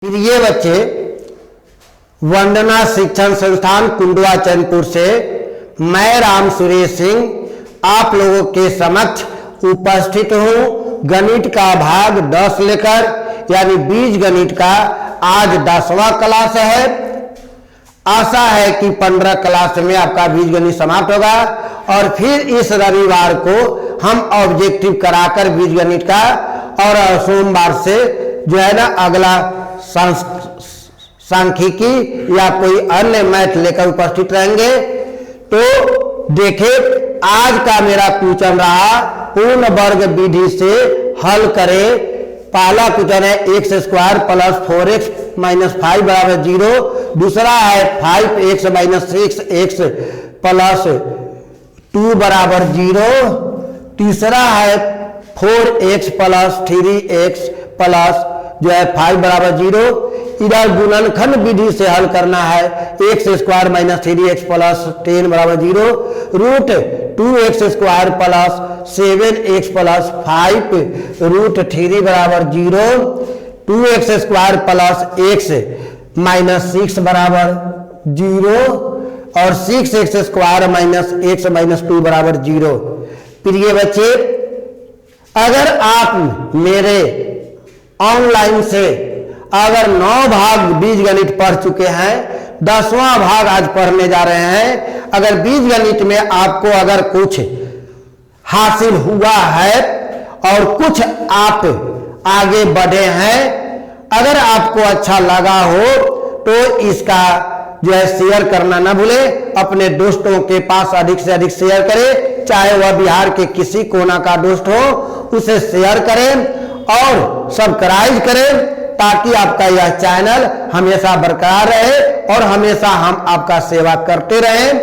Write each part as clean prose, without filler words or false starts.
प्रिय बच्चे, वंदना शिक्षण संस्थान कुंडवा चैनपुर से मैं राम सुरेश सिंह आप लोगों के समक्ष उपस्थित हूँ। गणित का भाग 10 लेकर यानी बीज गणित का आज 10वां क्लास है। आशा है कि 15 क्लास में आपका बीज गणित समाप्त होगा और फिर इस रविवार को हम ऑब्जेक्टिव कराकर बीज गणित का और सोमवार से जो है ना अगला सांख्यिकी या कोई अन्य मैथ लेकर उपस्थित रहेंगे। तो देखिए, आज का मेरा क्वेश्चन रहा पूर्ण वर्ग विधि से हल करें। पहला क्वेश्चन है x square plus 4x minus 5 बराबर 0। दूसरा है 5x माइनस 6x प्लस 2 बराबर 0। तीसरा है 4x प्लस 3x प्लस जो है 5 बराबर 0। इधर गुणनखंड विधि से हल करना है x square minus 3x plus 10 बराबर 0 root 2x square plus 7x plus 5 root 3 बराबर 0। 2x square plus x minus 6 बराबर 0 और 6x square minus x minus 2 बराबर 0। प्रिय बच्चे, अगर आप मेरे ऑनलाइन से अगर 9 भाग बीज गणित पढ़ चुके हैं, 10वां भाग आज पढ़ने जा रहे हैं। अगर बीज गणित में आपको अगर कुछ हासिल हुआ है और कुछ आप आगे बढ़े हैं, अगर आपको अच्छा लगा हो तो इसका जो है शेयर करना ना भूले। अपने दोस्तों के पास अधिक से अधिक शेयर करें, चाहे वह बिहार के किसी कोना का दोस्त हो, उसे शेयर करें और सब्सक्राइब करें ताकि आपका यह चैनल हमेशा बरकरार रहे और हमेशा हम आपका सेवा करते रहें।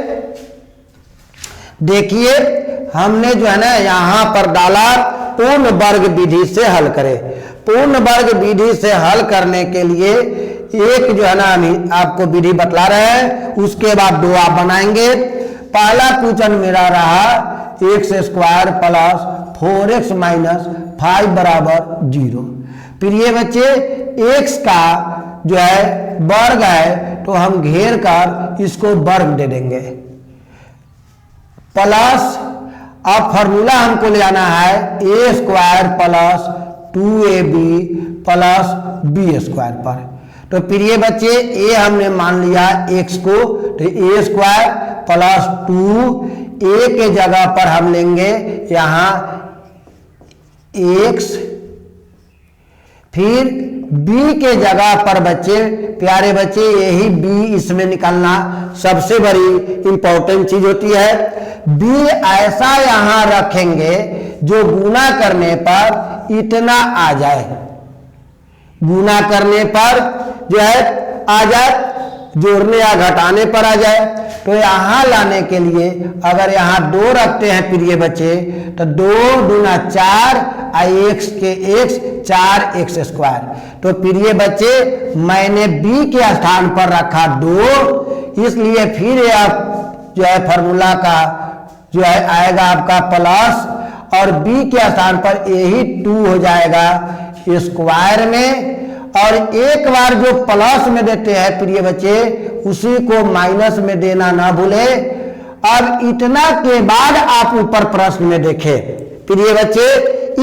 देखिए, हमने जो है ना यहाँ पर डाला पूर्ण वर्ग विधि से हल करें। पूर्ण वर्ग विधि से हल करने के लिए एक जो है ना हम आपको विधि बतला रहे हैं, उसके बाद दो आप बनाएंगे। पहला क्वेश्चन मेरा रहा x square plus 4x minus 5 बराबर 0। प्रिय बच्चे, x का जो है वर्ग है तो हम घेर कर इसको वर्ग दे देंगे प्लस अब फॉर्मूला हमको ले आना है a square plus 2ab plus b square पर। तो प्रिय बच्चे, a हमने मान लिया x को, तो a स्क्वायर प्लस 2a के जगह पर हम लेंगे यहाँ x, फिर b के जगह पर बच्चे प्यारे बच्चे यही b इसमें निकालना सबसे बड़ी इंपॉर्टेंट चीज होती है। b ऐसा यहां रखेंगे जो गुना करने पर इतना आ जाए, गुना करने पर जो है आ जाए, जोड़ने या घटाने पर आ जाए। तो यहां लाने के लिए अगर यहां 2 रखते हैं प्रिय बच्चे, तो 2 दूना 4 x के x 4x स्क्वायर। तो प्रिय बच्चे, मैंने b के स्थान पर रखा 2, इसलिए फिर यह जो है फॉर्मूला का जो है आएगा आपका प्लस और b के स्थान पर यही 2 हो जाएगा स्क्वायर में। और एक बार जो प्लस में देते हैं प्रिय बच्चे, उसी को माइनस में देना ना भूले। अब इतना के बाद आप ऊपर प्रश्न में देखें प्रिय बच्चे,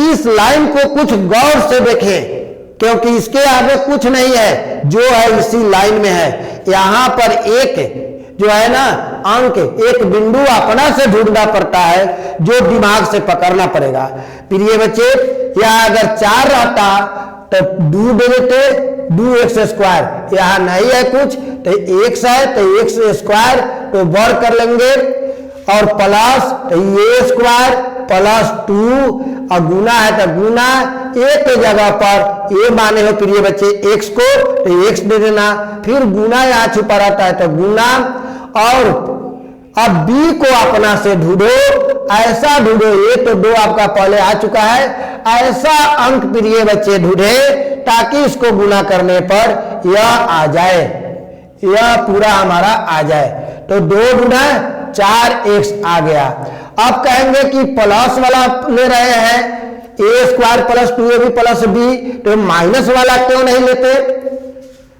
इस लाइन को कुछ गौर से देखें क्योंकि इसके आगे कुछ नहीं है, जो है इसी लाइन में है। यहां पर एक जो है ना अंक, एक बिंदु अपना से ढूंढना पड़ता है, जो दिमाग से पकड़ना पड़ेगा। प्रिय बच्चे, यहां अगर 4 रहता तो 2 दे देते, 2x स्क्वायर। यहाँ नहीं है कुछ तो x है तो x स्क्वायर तो वर्ग कर लेंगे और प्लस तो a स्क्वायर प्लस 2 और गुना है तो गुना a के जगह पर a माने हो प्रिय बच्चे x को, तो x दे देना, फिर गुना यहाँ छुपा रहता है तो गुना। और अब b को अपना से ढूंढो, ऐसा ढूंढो, ये तो 2 आपका पहले आ चुका है, ऐसा अंक प्रिय बच्चे ढूंढे ताकि इसको गुना करने पर यह आ जाए, यह पूरा हमारा आ जाए। तो 2 गुना 4x आ गया। अब कहेंगे कि प्लस वाला ले रहे हैं a square plus 2ab plus b, तो माइनस वाला क्यों नहीं लेते?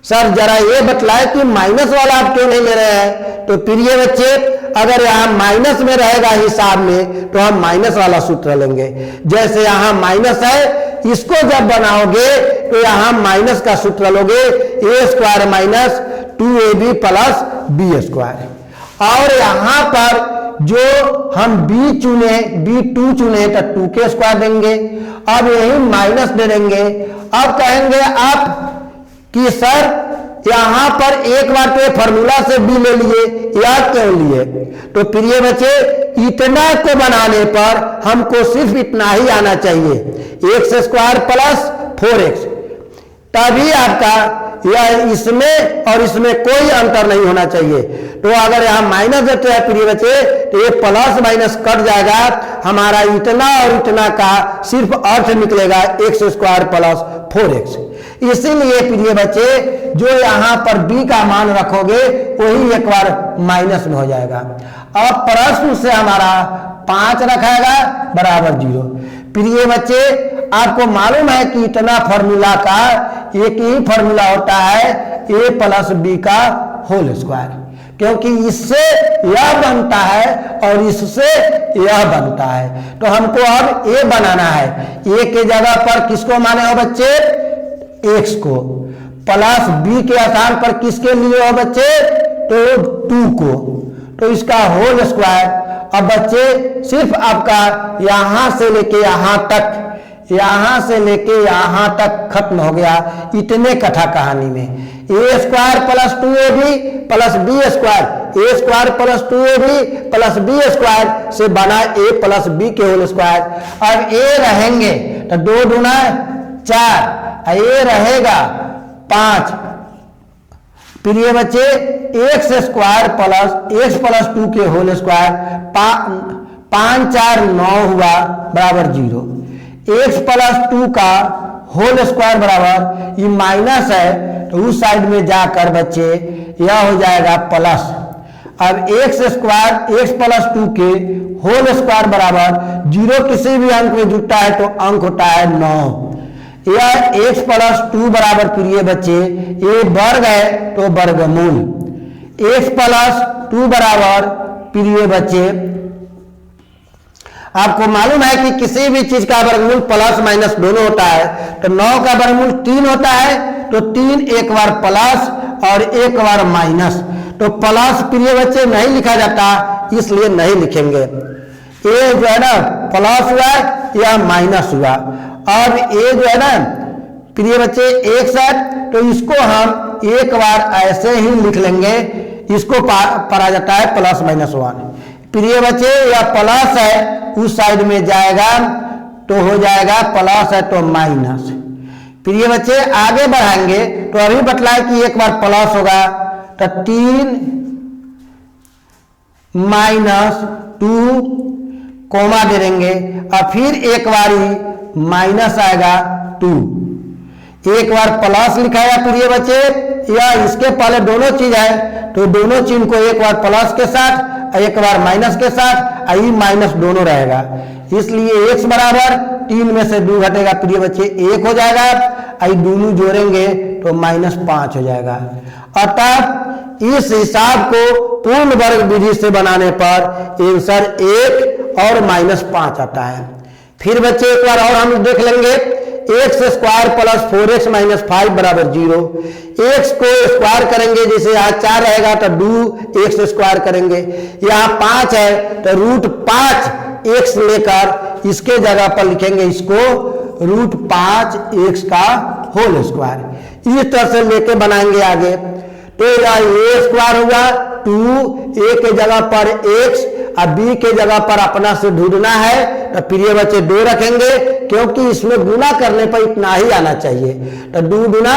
सर जरा ये बतलाए कि माइनस वाला आप क्यों नहीं ले रहे हैं। तो प्रिय बच्चे अगर यहाँ माइनस में रहेगा हिसाब में तो हम माइनस वाला सूत्र लेंगे। जैसे यहाँ माइनस है, इसको जब बनाओगे तो यहाँ माइनस का सूत्र लोगे, a square minus 2ab plus b square. और यहाँ पर जो हम b चुने, b2 चुने तो 2 के स्क्वायर देंगे। अब यही माइनस दे देंगे। अब कहेंगे आप कि सर यहां पर एक बार तो फार्मूला से b ले लिए, याद क्यों लिए। तो प्रिय बच्चे इतना को बनाने पर हमको सिर्फ इतना ही आना चाहिए, एक्स स्क्वायर प्लस 4x, तभी आपका यह इसमें और इसमें कोई अंतर नहीं होना चाहिए। तो अगर यहां माइनस देते हैं प्रिय बच्चे तो ये प्लस माइनस कट जाएगा, हमारा इतना और इतना का सिर्फ अर्थ निकलेगा एक्स स्क्वायर प्लस 4x। इसीलिए प्रिय बच्चे जो यहां पर b का मान रखोगे वही एक बार माइनस में हो जाएगा। अब प्रश्न से हमारा 5 रखेगा बराबर 0। प्रिय बच्चे आपको मालूम है कि इतना फॉर्मूला का एक ही फॉर्मूला होता है a प्लस बी का होल स्क्वायर, क्योंकि इससे यह बनता है और इससे यह बनता है। तो हमको अब a बनाना है। a के जगह पर किसको माने हो बच्चे, x को, प्लस b के स्थान पर किसके लिए हो बच्चे, तो 2 को, तो इसका होल स्क्वायर। अब बच्चे सिर्फ आपका यहां से लेके यहां तक, यहां से लेके यहां तक खत्म हो गया इतने कथा कहानी में। A square plus 2ab plus b square, a square plus 2ab plus b square से बना a प्लस बी के होल स्क्वायर। अब a रहेंगे तो 2 दूना 4, ये रहेगा 5। प्रिय बच्चे x square plus x plus 2 के होल स्क्वायर, 5 4 9 हुआ बराबर 0। एक्स प्लस 2 का होल स्क्वायर बराबर, ये माइनस है तो उस साइड में जाकर बच्चे यह हो जाएगा प्लस। अब एक्स स्क्वायर एक्स प्लस 2 के होल स्क्वायर बराबर 0 किसी भी अंक में जुटता है तो अंक होता है 9। यह x प्लस 2 बराबर प्रिय बच्चे ये वर्ग है तो वर्गमूल, x प्लस 2 बराबर प्रिय बच्चे आपको मालूम है कि किसी भी चीज का वर्गमूल प्लस माइनस दोनों होता है। तो 9 का वर्गमूल 3 होता है तो 3 एक बार प्लस और एक बार माइनस। तो प्लस प्रिय बच्चे नहीं लिखा जाता इसलिए नहीं लिखेंगे। ये जो है ना प्लस हुआ या माइनस हुआ। अब ये जो है ना प्रिय बच्चे x है तो इसको हम एक बार ऐसे ही लिख लेंगे, इसको पढ़ा जाता है प्लस माइनस 1। प्रिय बच्चे यह प्लस है उस साइड में जाएगा तो हो जाएगा प्लस है तो माइनस। प्रिय बच्चे आगे बढ़ाएंगे तो अभी बतलाए कि एक बार प्लस होगा तो 3 माइनस 2 कोमा दे देंगे और फिर एक बारी माइनस आएगा 2। एक बार प्लस लिखाया प्रिय बच्चे, या इसके पहले दोनों चीज है तो दोनों चीज को एक बार प्लस के साथ एक बार माइनस के साथ, आई माइनस दोनों रहेगा। इसलिए x बराबर 3 में से 2 घटेगा प्रिय बच्चे 1 हो जाएगा, आई दोनों जोड़ेंगे तो -5 हो जाएगा। अतः इस हिसाब को पूर्ण वर्ग विधि से बनाने पर आंसर 1 और -5 आता है। फिर बच्चे एक बार और हम देख लेंगे, x square plus 4x minus 5 बराबर 0। एक्स को स्क्वायर करेंगे, जैसे यहाँ 4 रहेगा तो 2x स्क्वायर करेंगे, यहाँ 5 है तो √5x लेकर इसके जगह पर लिखेंगे इसको √5x का होल स्क्वायर। इस तरह से लेके बनाएंगे आगे। तो यह a स्क्वायर हुआ 2a के जगह पर x और b के जगह पर अपना से ढूंढना है तो प्रिय बच्चे 2 रखेंगे, क्योंकि इसमें गुना करने पर इतना ही आना चाहिए। तो 2 गुना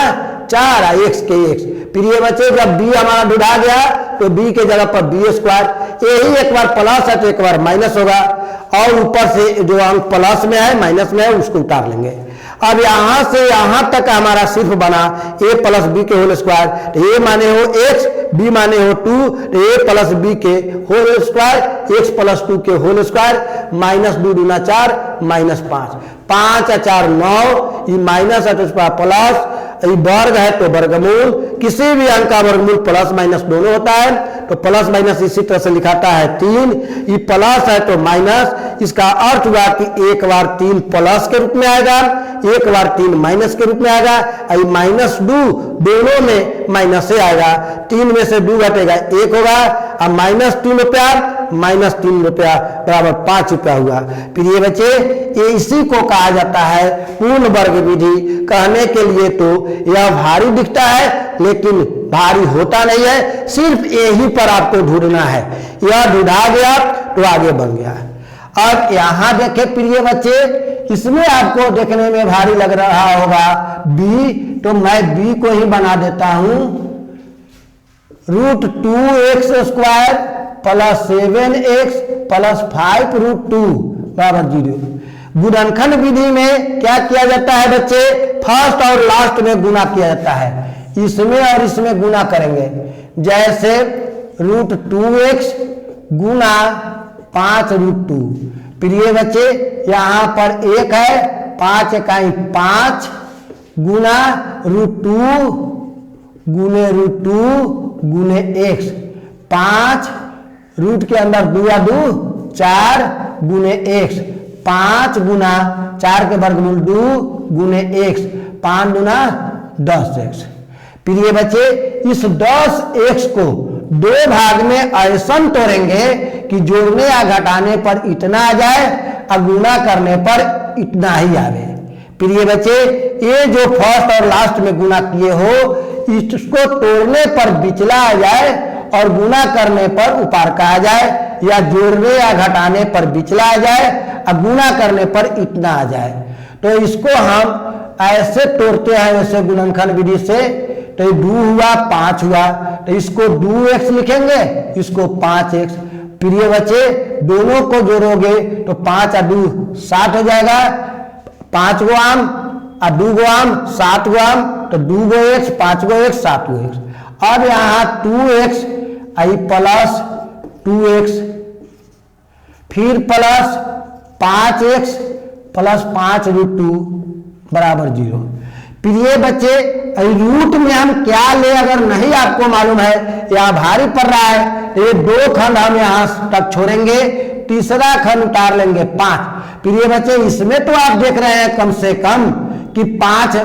4 x के x। प्रिय बच्चे जब b हमारा ढूंढा गया तो b के जगह पर b स्क्वायर, यही एक बार प्लस है तो एक बार माइनस होगा, और ऊपर से जो अंक प्लस में है माइनस में है उसको उतार लेंगे। अब यहां से यहां तक हमारा सिर्फ बना a प्लस बी के होल स्क्वायर, तो a माने हो x, b माने हो 2, तो a प्लस बी के होल स्क्वायर, x प्लस 2 के होल स्क्वायर, -2 × 4 -5, 5 और 4 9, ये माइनस है तो उसका प्लस, वर्ग है तो वर्गमूल, किसी भी अंक का वर्गमूल प्लस माइनस दोनों होता है, तो प्लस माइनस इसी तरह से लिखाता है 3, ये प्लस है तो माइनस, इसका अर्थ हुआ कि एक बार 3 प्लस के रूप में आएगा, एक बार 3 माइनस के रूप में आएगा, आई माइनस 2 दोनों में माइनस से आएगा, 3 में से 2 घटेगा 1 होगा, अब माइनस 3 रुपया माइनस 3 रुपया बराबर 5 रुपया हुआ। फिर ये बच्चे ये इसी को कहा जाता है पूर्ण वर्ग विधि। कहने के लिए तो यह भारी दिखता है लेकिन भारी होता नहीं है, सिर्फ यही पर आपको ढूंढना है, यह ढूंढा गया तो आगे बन गया। अब यहां देखे प्रिय बच्चे, इसमें आपको देखने में भारी लग रहा होगा b, तो मैं b को ही बना देता हूं, √2x² प्लस 7x प्लस 5√2 बराबर 0। गुणनखंड विधि में क्या किया जाता है बच्चे, फर्स्ट और लास्ट में गुना किया जाता है, इसमें और इसमें गुना करेंगे। जैसे √2x गुना 5√2। प्रिय बच्चे यहां पर 1 है, 5 इकाई 5 गुना √2 गुने √2 गुने x, 5 रूट के अंदर 2 या 2 4 गुने x, 5 गुना 4 के वर्गमूल 2 गुने x, 5 गुना 10x। प्रिय बच्चे इस 10x को 2 भाग में ऐसा तोड़ेंगे कि जोड़ने या घटाने पर इतना आ जाए और गुना करने पर इतना ही आवे। प्रिय बच्चे ये जो फर्स्ट और लास्ट में गुना किए हो इसको तोड़ने पर बिचला आ जाए और गुना करने पर उपार का आ जाए, या जोड़ने या घटाने पर बिचला आ जाए और गुना करने पर इतना आ जाए, तो इसको हम ऐसे तोड़ते हैं वैसे गुणनखंड विधि से। तो ये 2 हुआ 5 हुआ, तो इसको 2x लिखेंगे, इसको 5x। प्रिय बच्चे दोनों को जोड़ोगे तो 5 और 2 7 हो जाएगा, 5 गो आम और 2 गो आम 7 गो आम, तो 2 गो x 5 गो x 7 गो x। अब यहां 2x आई प्लस 2x, फिर प्लस 5x प्लस 5√2 बराबर 0। प्रिय बच्चे रूट में हम क्या ले अगर नहीं आपको मालूम है या भारी पड़ रहा है तो ये 2 खंड हम यहां तक छोड़ेंगे, तीसरा खंड उतार लेंगे 5। प्रिय बच्चे इसमें तो आप देख रहे हैं कम से कम कि 5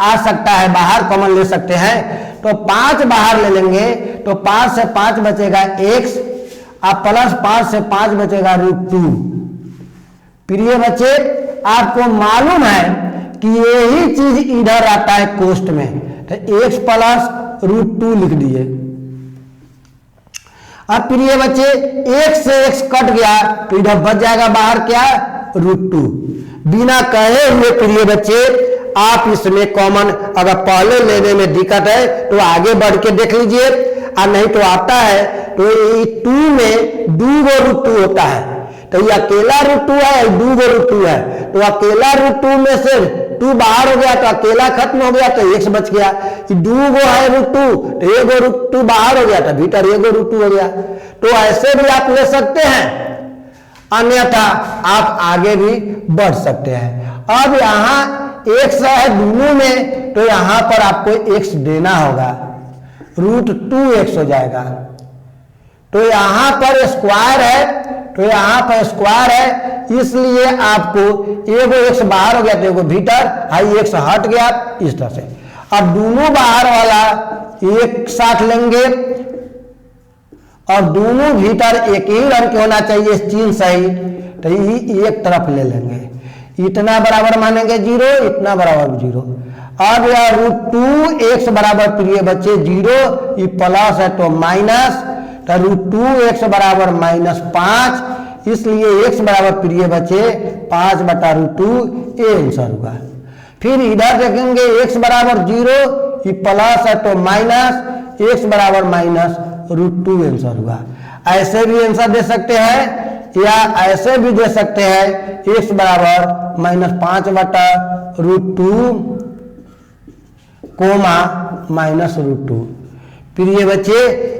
आ सकता है, बाहर कॉमन ले सकते हैं, तो 5 बाहर ले लेंगे, तो 5 से 5 बचेगा x और प्लस 5 से 5 बचेगा √2। प्रिय बच्चे आपको मालूम है कि यही चीज इधर आता है कोष्ट में, तो x प्लस √2 लिख दिए। अब प्रिय बच्चे 1 से x कट गया तो इधर बच जाएगा बाहर क्या, √2। बिना कहे हुए प्रिय बच्चे आप इसमें कॉमन अगर पहले लेने में दिक्कत है तो आगे बढ़ के देख लीजिए, और नहीं तो आता है तो ये 2 में 2 गो √2 होता है, तो ये अकेला √2 है, 2 गो √2 है, तो अकेला √2 में से 2 बाहर हो गया तो अकेला खत्म हो गया तो x बच गया। 2 गो है √2 तो 1 गो √2 बाहर हो गया तो भीतर 1 गो √2 हो गया। तो ऐसे भी आप ले सकते हैं, अन्यथा आप आगे भी बढ़ सकते हैं। अब यहां x है दोनों में, तो यहां पर आपको x देना होगा, √2x हो जाएगा। तो यहां पर स्क्वायर है, तो यहां पर स्क्वायर है, इसलिए आपको एगो x बाहर हो गया तो एगो भीतर, हाई x हट गया इस तरह से। अब दोनों बाहर वाला एक साथ लेंगे और दोनों भीतर एक ही रंग के होना चाहिए चिन्ह सही, तो एक तरफ ले लेंगे, इतना बराबर मानेंगे 0, इतना बराबर 0। अब यह √2x बराबर प्रिय बच्चे 0, ये प्लस है तो माइनस, तो √2x बराबर -5, इसलिए x बराबर प्रिय बच्चे 5/√2, ये आंसर होगा। फिर इधर देखेंगे x बराबर 0, ये प्लस है तो माइनस, x बराबर -√2 आंसर हुआ। ऐसे भी आंसर दे सकते हैं या ऐसे भी दे सकते हैं, x बराबर -5/√2 कोमा -√2। प्रिय बच्चे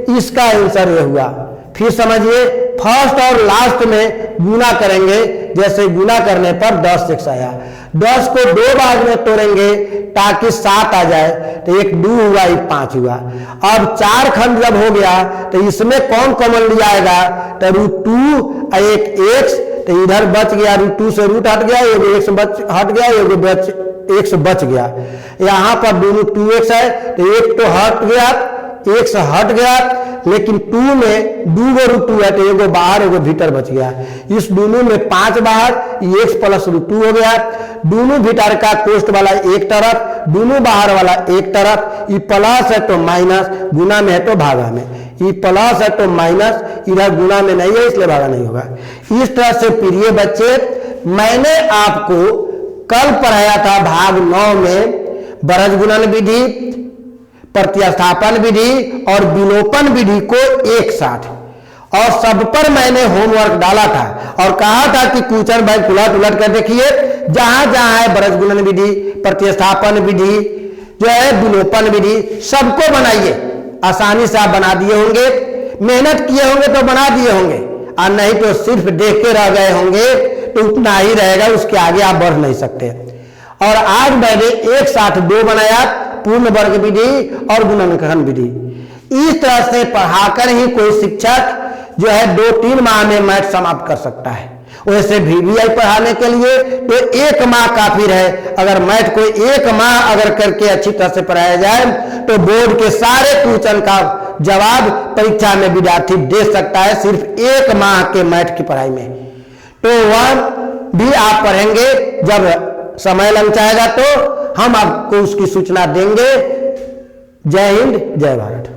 इसका आंसर ये हुआ। फिर समझिए फर्स्ट और लास्ट में गुना करेंगे, जैसे गुना करने पर 10x आया, 10 को 2 भाग में तोड़ेंगे ताकि 7 आ जाए, तो एक 2 हुआ, एक 5 हुआ। अब 4 खंड जब हो गया तो इसमें कौन कॉमन लिया आएगा, तो √2 और एक x, तो इधर बच गया √2 से रूट हट गया, एगो x हट गया, एगो x बच गया। यहां पर दोनों 2x है तो एक तो हट गया, x हट गया, लेकिन 2 में 2 गो √2 है तो एगो बाहर एगो भीतर बच गया। इस दोनों में 5 बाहर, x प्लस √2 हो गया। दोनों भीतर का कोष्ट वाला एक तरफ, दोनों बाहर वाला एक तरफ, ये प्लस है तो माइनस, गुना में है तो भागा में, ये प्लस है तो माइनस, इधर गुना में नहीं है इसलिए भागा नहीं होगा। इस तरह से प्रिय बच्चे, मैंने आपको कल पढ़ाया था भाग 9 में बरज गुणन विधि, प्रतिस्थापन विधि और विलोपन विधि को एक साथ, और सब पर मैंने होमवर्क डाला था और कहा था कि क्वेश्चन बैंक उलट उलट कर देखिए, जहां जहां है बरज गुणन विधि, प्रतिस्थापन विधि, जो है विलोपन विधि, सबको बनाइए। आसानी से आप बना दिए होंगे, मेहनत किए होंगे तो बना दिए होंगे, और नहीं तो सिर्फ देख के रह गए होंगे तो उतना ही रहेगा, उसके आगे आप बढ़ नहीं सकते। और आज मैंने एक साथ 2 बनाया, पूर्ण वर्ग विधि और गुणनखंड विधि। इस तरह से पढ़ाकर ही कोई शिक्षक जो है 2-3 माह में मैथ समाप्त कर सकता है। वैसे VVI पढ़ाने के लिए तो 1 माह काफी रहे। अगर मैथ को 1 माह अगर करके अच्छी तरह से पढ़ाया जाए तो बोर्ड के सारे क्वेश्चन का जवाब परीक्षा में विद्यार्थी दे सकता है, सिर्फ 1 माह के मैथ की पढ़ाई में। तो वह भी आप पढ़ेंगे, जब समय लग जाएगा तो हम आपको उसकी सूचना देंगे। जय हिंद, जय भारत।